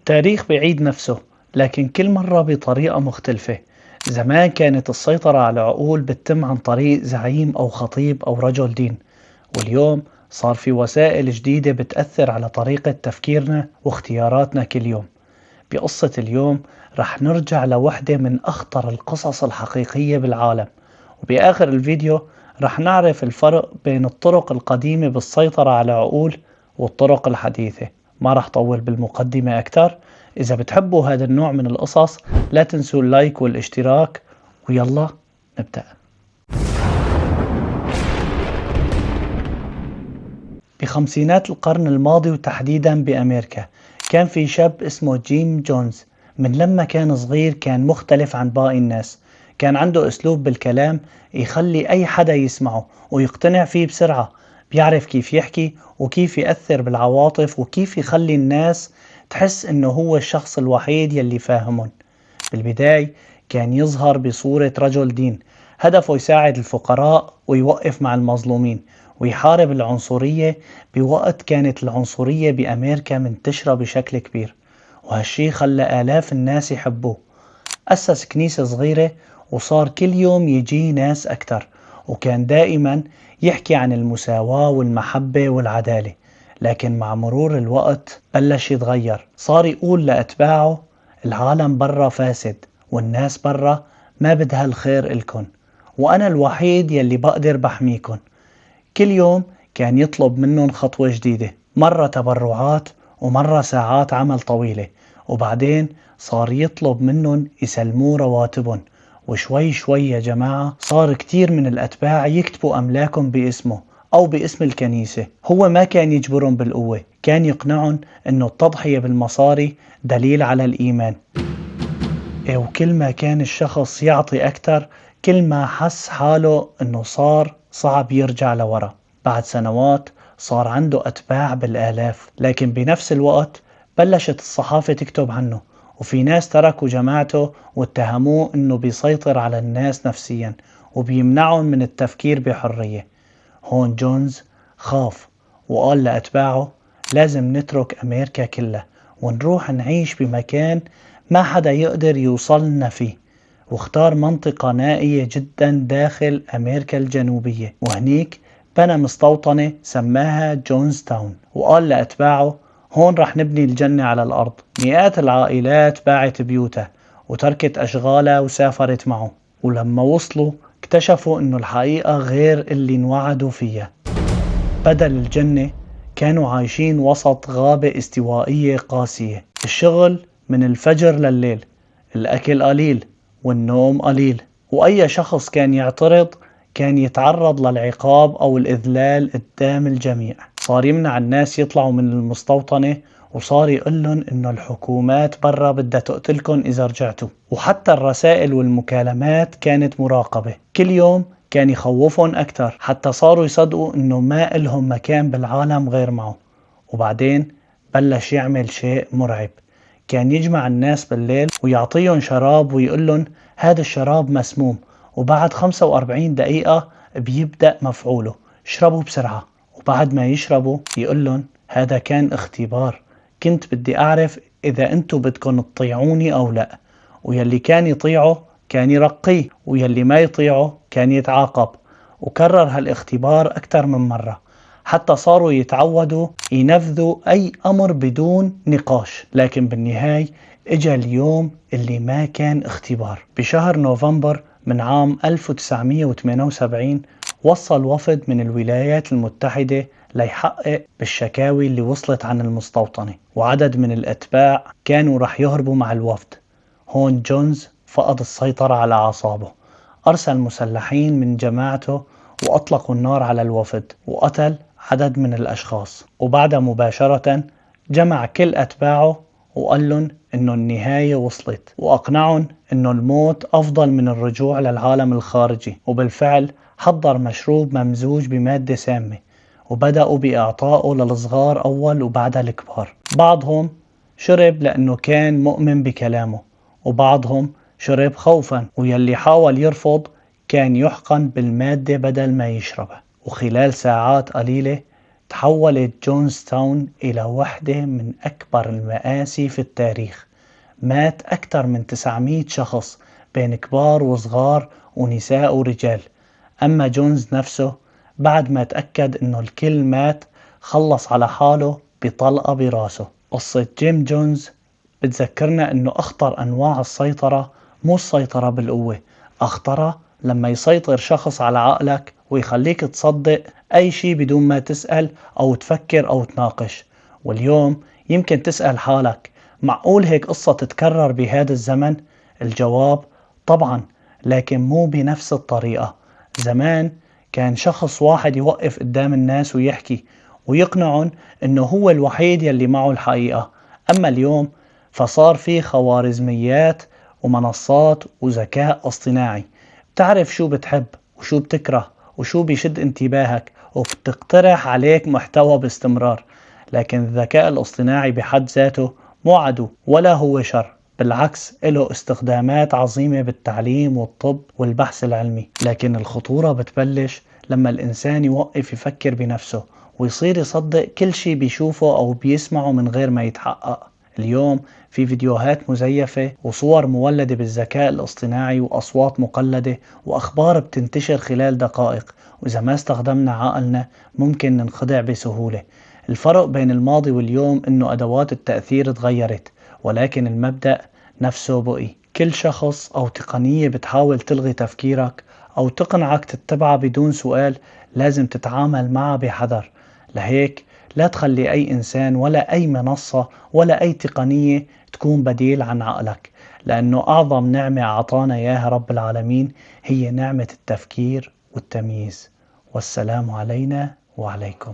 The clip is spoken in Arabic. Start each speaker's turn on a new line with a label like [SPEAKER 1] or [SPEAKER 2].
[SPEAKER 1] التاريخ بيعيد نفسه، لكن كل مرة بطريقة مختلفة. زمان كانت السيطرة على العقول بتتم عن طريق زعيم أو خطيب أو رجل دين، واليوم صار في وسائل جديدة بتأثر على طريقة تفكيرنا واختياراتنا كل يوم. بقصة اليوم رح نرجع لوحدة من أخطر القصص الحقيقية بالعالم، وبآخر الفيديو رح نعرف الفرق بين الطرق القديمة بالسيطرة على العقول والطرق الحديثة. ما رح طول بالمقدمة أكتر. إذا بتحبوا هذا النوع من القصص لا تنسوا اللايك والاشتراك، ويلا نبدأ. بخمسينات القرن الماضي وتحديدا بأمريكا كان في شاب اسمه جيم جونز. من لما كان صغير كان مختلف عن باقي الناس، كان عنده أسلوب بالكلام يخلي أي حدا يسمعه ويقتنع فيه بسرعة. بيعرف كيف يحكي وكيف يأثر بالعواطف وكيف يخلي الناس تحس إنه هو الشخص الوحيد يلي فاهمهم. بالبداية كان يظهر بصورة رجل دين، هدفه يساعد الفقراء ويوقف مع المظلومين ويحارب العنصرية بوقت كانت العنصرية بأمريكا منتشرة بشكل كبير، وهالشي خلى آلاف الناس يحبوه. أسس كنيسة صغيرة وصار كل يوم يجي ناس أكتر، وكان دائما يحكي عن المساواة والمحبة والعدالة. لكن مع مرور الوقت بلش يتغير، صار يقول لأتباعه العالم برا فاسد والناس برا ما بدها الخير إلكن، وأنا الوحيد يلي بقدر بحميكن. كل يوم كان يطلب منهم خطوة جديدة، مرة تبرعات ومرة ساعات عمل طويلة، وبعدين صار يطلب منهم يسلموا رواتبهم. وشوي شوي يا جماعة صار كتير من الأتباع يكتبوا أملاكهم باسمه أو باسم الكنيسة. هو ما كان يجبرهم بالقوة، كان يقنعهم أنه التضحية بالمصاري دليل على الإيمان. وكل ما كان الشخص يعطي أكتر كل ما حس حاله أنه صار صعب يرجع لورا. بعد سنوات صار عنده أتباع بالآلاف، لكن بنفس الوقت بلشت الصحافة تكتب عنه، وفي ناس تركوا جماعته واتهموه أنه بيسيطر على الناس نفسيا وبيمنعهم من التفكير بحرية. هون جونز خاف وقال لأتباعه لازم نترك أمريكا كلها ونروح نعيش بمكان ما حدا يقدر يوصلنا فيه، واختار منطقة نائية جدا داخل أمريكا الجنوبية، وهنيك بنى مستوطنة سماها جونز تاون، وقال لأتباعه هون رح نبني الجنة على الأرض. مئات العائلات باعت بيوتها وتركت أشغالها وسافرت معه، ولما وصلوا اكتشفوا انه الحقيقة غير اللي انوعدوا فيها. بدل الجنة كانوا عايشين وسط غابة استوائية قاسية، الشغل من الفجر لليل، الأكل قليل والنوم قليل، وأي شخص كان يعترض كان يتعرض للعقاب أو الإذلال قدام الجميع. صار يمنع الناس يطلعوا من المستوطنة، وصار يقولن إنه الحكومات برا بدها تقتلكن إذا رجعتوا، وحتى الرسائل والمكالمات كانت مراقبة. كل يوم كان يخوفهم أكتر حتى صاروا يصدقوا إنه ما إلهم مكان بالعالم غير معه. وبعدين بلش يعمل شيء مرعب، كان يجمع الناس بالليل ويعطيهم شراب ويقولن هذا الشراب مسموم، وبعد 45 دقيقة بيبدأ مفعوله، اشربوا بسرعة. وبعد ما يشربوا يقولن هذا كان اختبار، كنت بدي أعرف إذا أنتوا بدكن تطيعوني أو لا. ويلي كان يطيعه كان يرقيه، ويلي ما يطيعه كان يتعاقب. وكرر هالاختبار أكثر من مرة حتى صاروا يتعودوا ينفذوا أي أمر بدون نقاش. لكن بالنهاية إجا اليوم اللي ما كان اختبار. بشهر نوفمبر من عام 1978 وصل وفد من الولايات المتحدة ليحقق بالشكاوي اللي وصلت عن المستوطنة، وعدد من الأتباع كانوا رح يهربوا مع الوفد. هون جونز فقد السيطرة على أعصابه، أرسل مسلحين من جماعته وأطلقوا النار على الوفد وقتل عدد من الأشخاص. وبعدها مباشرة جمع كل أتباعه وقال لهم إنه النهاية وصلت، وأقنعهم إنه الموت أفضل من الرجوع للعالم الخارجي. وبالفعل حضر مشروب ممزوج بمادة سامة وبدأوا بإعطائه للصغار أول وبعدها الكبار. بعضهم شرب لأنه كان مؤمن بكلامه، وبعضهم شرب خوفا، ويلي حاول يرفض كان يحقن بالمادة بدل ما يشربها. وخلال ساعات قليلة تحولت جونز تاون إلى واحدة من أكبر المآسي في التاريخ. مات أكثر من 900 شخص بين كبار وصغار ونساء ورجال. أما جونز نفسه بعد ما تأكد إنه الكل مات خلص على حاله بطلقة براسه. قصة جيم جونز بتذكرنا إنه أخطر أنواع السيطرة مو السيطرة بالقوة، أخطرها لما يسيطر شخص على عقلك ويخليك تصدق أي شيء بدون ما تسأل أو تفكر أو تناقش. واليوم يمكن تسأل حالك، معقول هيك قصة تتكرر بهذا الزمن؟ الجواب طبعا، لكن مو بنفس الطريقة. زمان كان شخص واحد يوقف قدام الناس ويحكي ويقنعهم انه هو الوحيد يلي معه الحقيقة. اما اليوم فصار في خوارزميات ومنصات وذكاء اصطناعي بتعرف شو بتحب وشو بتكره وشو بيشد انتباهك وبتقترح عليك محتوى باستمرار. لكن الذكاء الاصطناعي بحد ذاته مو عدو ولا هو شر، بالعكس له استخدامات عظيمة بالتعليم والطب والبحث العلمي. لكن الخطورة بتبلش لما الإنسان يوقف يفكر بنفسه ويصير يصدق كل شيء بيشوفه أو بيسمعه من غير ما يتحقق. اليوم في فيديوهات مزيفة وصور مولدة بالذكاء الاصطناعي وأصوات مقلدة وأخبار بتنتشر خلال دقائق، وإذا ما استخدمنا عقلنا ممكن ننخدع بسهولة. الفرق بين الماضي واليوم إنه أدوات التأثير تغيرت، ولكن المبدأ نفسه بقي. كل شخص أو تقنية بتحاول تلغي تفكيرك أو تقنعك تتبعها بدون سؤال لازم تتعامل معها بحذر. لهيك لا تخلي أي إنسان ولا أي منصة ولا أي تقنية تكون بديل عن عقلك، لأنه أعظم نعمة أعطانا إياها رب العالمين هي نعمة التفكير والتمييز. والسلام علينا وعليكم.